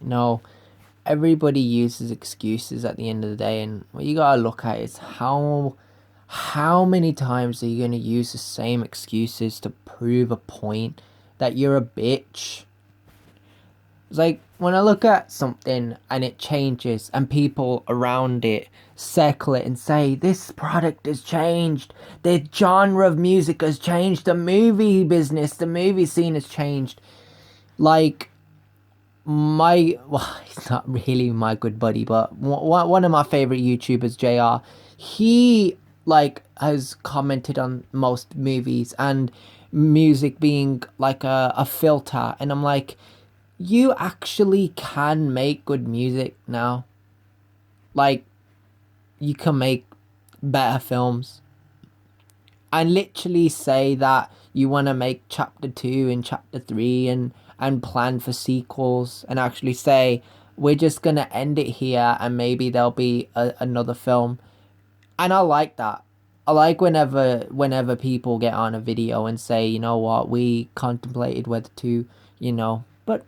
No, everybody uses excuses at the end of the day, and what you gotta look at is how many times are you gonna use the same excuses to prove a point that you're a bitch? It's like when I look at something and it changes and people around it circle it and say, this product has changed, the genre of music has changed, the movie business, the movie scene has changed. Like, well, he's not really my good buddy, but one of my favorite YouTubers, JR, he like has commented on most movies and music being like a filter, and I'm like, you actually can make good music now. Like, you can make better films and literally say that you want to make chapter 2 and chapter 3 and plan for sequels, and actually say we're just gonna end it here and maybe there'll be another film. And I like that. I like whenever people get on a video and say, you know what, we contemplated whether to, but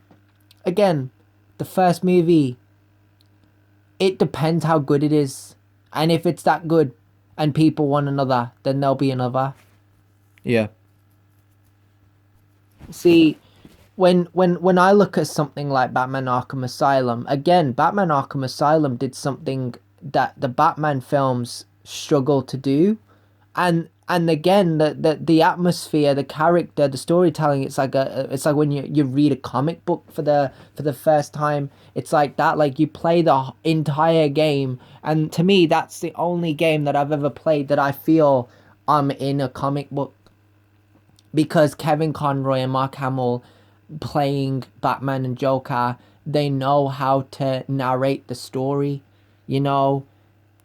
again, the first movie, it depends how good it is, and if it's that good and people want another, then there'll be another. Yeah. See, when I look at something like Batman Arkham Asylum, again, Batman Arkham Asylum did something that the Batman films struggle to do, and again, the atmosphere, the character, the storytelling, it's like when you read a comic book for the first time. It's like that. Like, you play the entire game, and to me, that's the only game that I've ever played that I feel I'm in a comic book, because Kevin Conroy and Mark Hamill playing Batman and Joker, they know how to narrate the story, you know.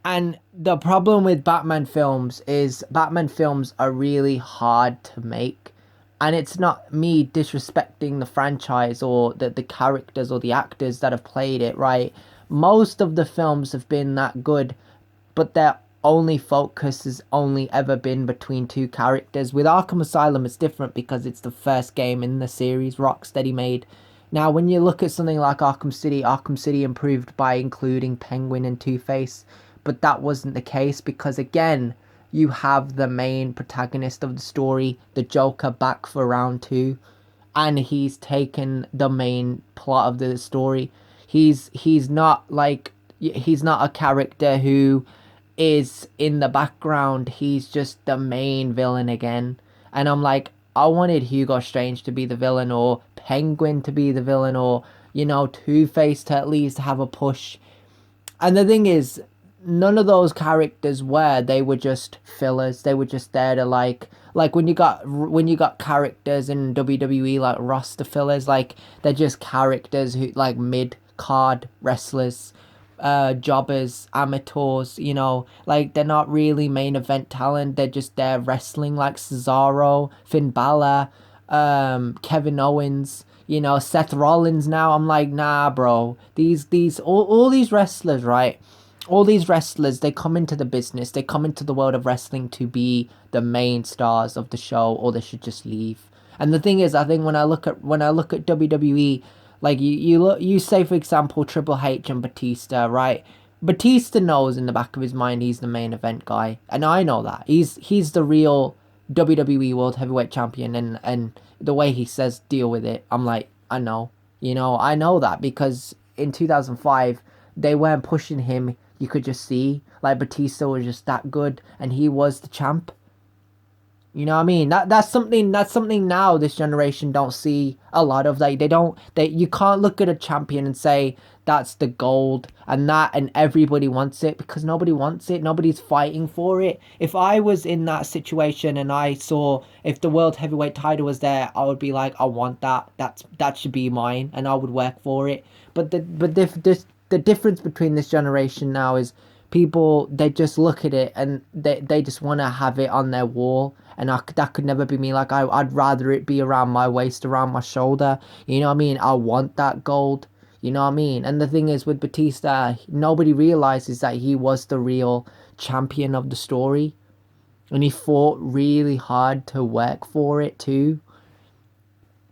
And the problem with Batman films is Batman films are really hard to make. And it's not me disrespecting the franchise or the characters or the actors that have played it, right? Most of the films have been that good, but their only focus has only ever been between two characters. With Arkham Asylum, it's different because it's the first game in the series Rocksteady made. Now, when you look at something like Arkham City improved by including Penguin and Two-Face, but that wasn't the case because, again, you have the main protagonist of the story, the Joker, back for round 2, and he's taken the main plot of the story. He's not a character who is in the background. He's just the main villain again. And I'm like, I wanted Hugo Strange to be the villain, or Penguin to be the villain, or, Two-Face to at least have a push. And the thing is, none of those characters they were just fillers. They were just there to like when you got characters in WWE like roster fillers, like they're just characters who like mid-card wrestlers, jobbers, amateurs, like they're not really main event talent. They're just there wrestling, like Cesaro, Finn Balor, Kevin Owens, Seth Rollins. Now I'm like, nah, bro, all these wrestlers, right? All these wrestlers, they come into the business, they come into the world of wrestling to be the main stars of the show, or they should just leave. And the thing is, I think when I look at WWE, like you say, for example, Triple H and Batista, right? Batista knows in the back of his mind he's the main event guy, and I know that he's the real WWE World Heavyweight Champion, and the way he says deal with it, I'm like, I know, I know that, because in 2005 they weren't pushing him. You could just see, like, Batista was just that good, and he was the champ. You know what I mean? That's something now this generation don't see a lot of. Like, you can't look at a champion and say that's the gold and everybody wants it, because nobody wants it. Nobody's fighting for it. If I was in that situation and I saw if the world heavyweight title was there, I would be like, I want that. That should be mine, and I would work for it. But the difference between this generation now is people, they just look at it and they just want to have it on their wall, and that could never be me. Like, I'd rather it be around my waist, around my shoulder, you know what I mean? I want that gold, you know what I mean? And the thing is, with Batista, nobody realizes that he was the real champion of the story, and he fought really hard to work for it too.